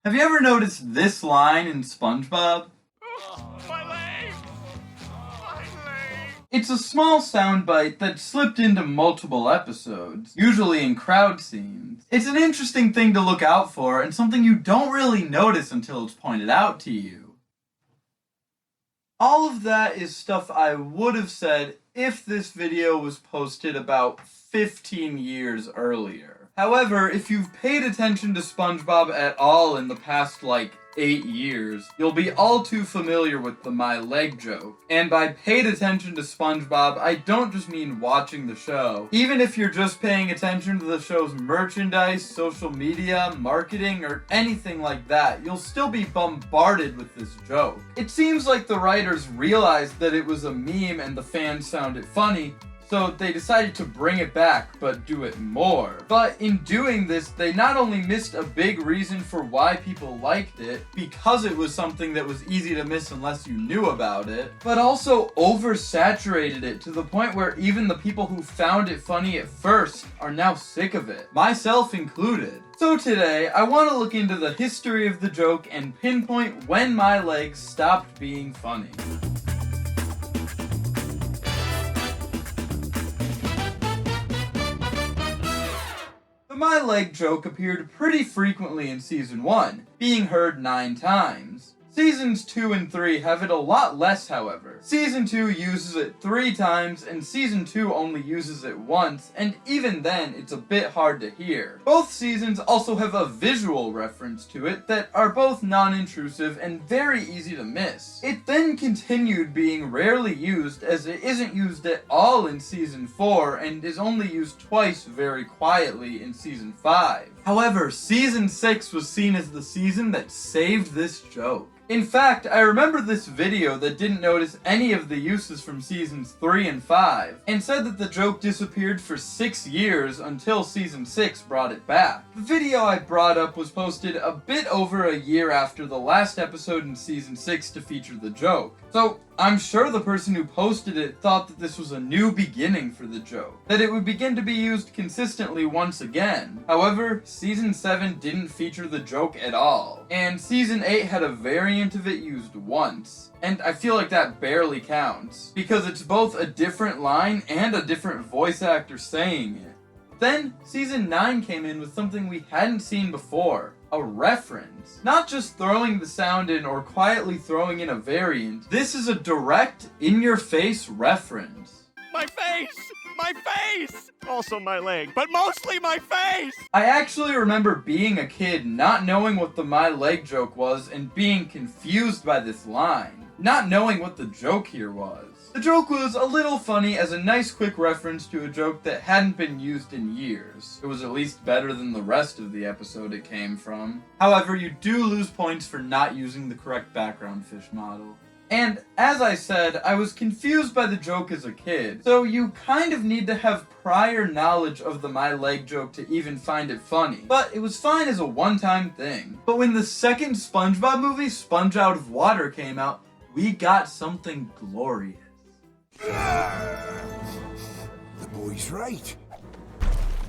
Have you ever noticed this line in SpongeBob? My leg! My leg! It's a small soundbite that slipped into multiple episodes, usually in crowd scenes. It's an interesting thing to look out for, and something you don't really notice until it's pointed out to you. All of that is stuff I would have said if this video was posted about 15 years earlier. However, if you've paid attention to SpongeBob at all in the past, 8 years, you'll be all too familiar with the my leg joke. And by paid attention to SpongeBob, I don't just mean watching the show. Even if you're just paying attention to the show's merchandise, social media, marketing, or anything like that, you'll still be bombarded with this joke. It seems like the writers realized that it was a meme and the fans found it funny, so they decided to bring it back, but do it more. But in doing this, they not only missed a big reason for why people liked it, because it was something that was easy to miss unless you knew about it, but also oversaturated it to the point where even the people who found it funny at first are now sick of it, myself included. So today, I want to look into the history of the joke and pinpoint when my legs stopped being funny. The my leg joke appeared pretty frequently in Season 1, being heard 9 times. Seasons 2 and 3 have it a lot less, however. Season 2 uses it 3 times, and Season 2 only uses it once, and even then, it's a bit hard to hear. Both seasons also have a visual reference to it that are both non-intrusive and very easy to miss. It then continued being rarely used, as it isn't used at all in Season 4, and is only used twice very quietly in Season 5. However, Season 6 was seen as the season that saved this joke. In fact, I remember this video that didn't notice any of the uses from Seasons 3 and 5, and said that the joke disappeared for 6 years until Season 6 brought it back. The video I brought up was posted a bit over a year after the last episode in Season 6 to feature the joke. So, I'm sure the person who posted it thought that this was a new beginning for the joke, that it would begin to be used consistently once again. However, Season 7 didn't feature the joke at all, and Season 8 had a variant of it used once. And I feel like that barely counts, because it's both a different line and a different voice actor saying it. Then, Season 9 came in with something we hadn't seen before. A reference. Not just throwing the sound in or quietly throwing in a variant. This is a direct, in-your-face reference. My face! My face! Also my leg, but mostly my face! I actually remember being a kid not knowing what the my leg joke was and being confused by this line, not knowing what the joke here was. The joke was a little funny as a nice quick reference to a joke that hadn't been used in years. It was at least better than the rest of the episode it came from. However, you do lose points for not using the correct background fish model. And, as I said, I was confused by the joke as a kid, so you kind of need to have prior knowledge of the my leg joke to even find it funny. But it was fine as a one-time thing. But when the second SpongeBob movie, Sponge Out of Water, came out, we got something glorious. The boy's right.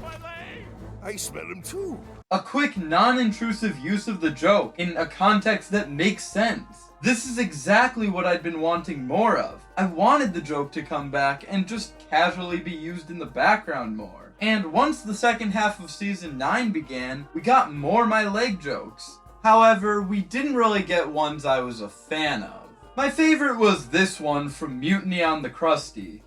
My leg! I smell him too. A quick, non-intrusive use of the joke in a context that makes sense. This is exactly what I'd been wanting more of. I wanted the joke to come back and just casually be used in the background more. And once the second half of Season 9 began, we got more my leg jokes. However, we didn't really get ones I was a fan of. My favorite was this one from Mutiny on the Krusty.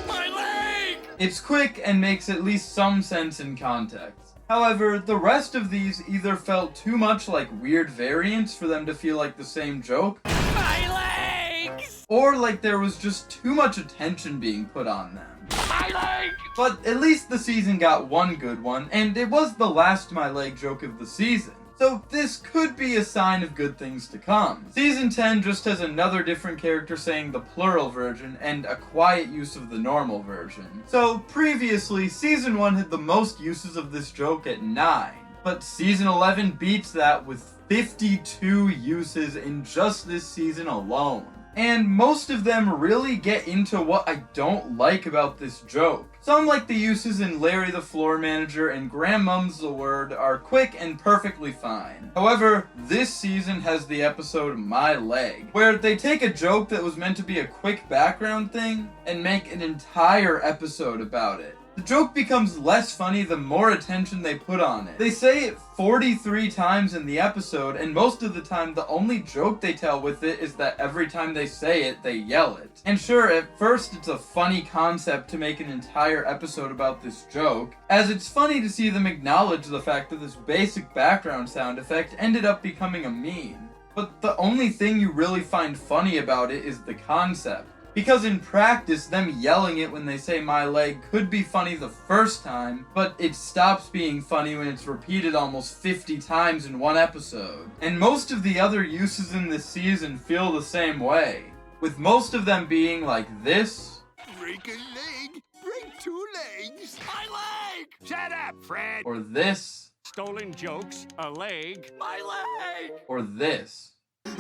My leg! It's quick and makes at least some sense in context. However, the rest of these either felt too much like weird variants for them to feel like the same joke, My legs! or like there was just too much attention being put on them. My leg! But at least the season got one good one, and it was the last my leg joke of the season. So this could be a sign of good things to come. Season 10 just has another different character saying the plural version and a quiet use of the normal version. So previously, Season 1 had the most uses of this joke at 9, but Season 11 beats that with 52 uses in just this season alone. And most of them really get into what I don't like about this joke. Some, like the uses in Larry the Floor Manager and Grandmum's the Word, are quick and perfectly fine. However, this season has the episode My Leg, where they take a joke that was meant to be a quick background thing and make an entire episode about it. The joke becomes less funny the more attention they put on it. They say it 43 times in the episode, and most of the time the only joke they tell with it is that every time they say it, they yell it. And sure, at first it's a funny concept to make an entire episode about this joke, as it's funny to see them acknowledge the fact that this basic background sound effect ended up becoming a meme. But the only thing you really find funny about it is the concept. Because in practice, them yelling it when they say my leg could be funny the first time, but it stops being funny when it's repeated almost 50 times in one episode. And most of the other uses in this season feel the same way, with most of them being like this. Break a leg, break two legs. My leg! Shut up, Fred! Or this. Stolen jokes, a leg, my leg! Or this. My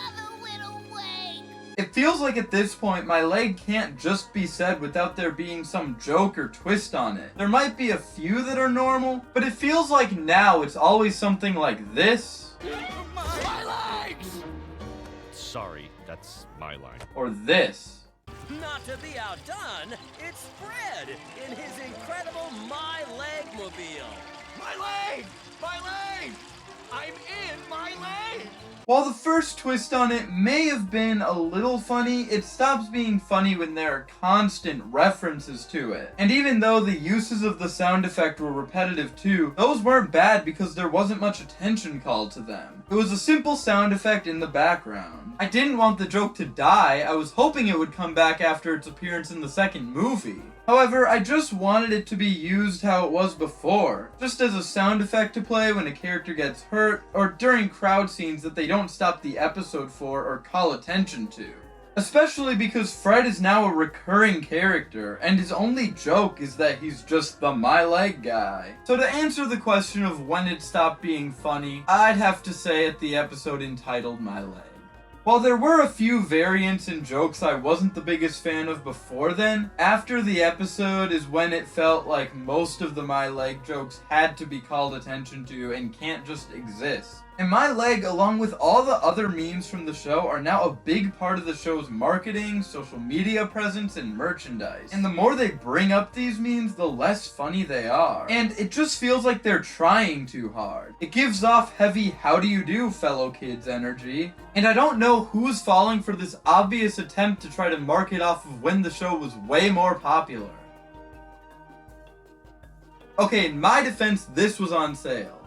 other little leg. It feels like at this point, my leg can't just be said without there being some joke or twist on it. There might be a few that are normal, but it feels like now it's always something like this. My legs! Sorry, that's my line. Or this. Not to be outdone, it's Fred in his incredible My Leg Mobile. My leg! My leg! I'm in my leg! While the first twist on it may have been a little funny, it stops being funny when there are constant references to it. And even though the uses of the sound effect were repetitive too, those weren't bad because there wasn't much attention called to them. It was a simple sound effect in the background. I didn't want the joke to die, I was hoping it would come back after its appearance in the second movie. However, I just wanted it to be used how it was before, just as a sound effect to play when a character gets hurt, or during crowd scenes that they don't stop the episode for or call attention to. Especially because Fred is now a recurring character, and his only joke is that he's just the My Leg guy. So to answer the question of when it stopped being funny, I'd have to say at the episode entitled My Leg. While there were a few variants and jokes I wasn't the biggest fan of before then, after the episode is when it felt like most of the My Leg jokes had to be called attention to and can't just exist. And My Leg, along with all the other memes from the show, are now a big part of the show's marketing, social media presence, and merchandise. And the more they bring up these memes, the less funny they are. And it just feels like they're trying too hard. It gives off heavy how do you do fellow kids energy. And I don't know who's falling for this obvious attempt to try to market off of when the show was way more popular. Okay, in my defense, this was on sale.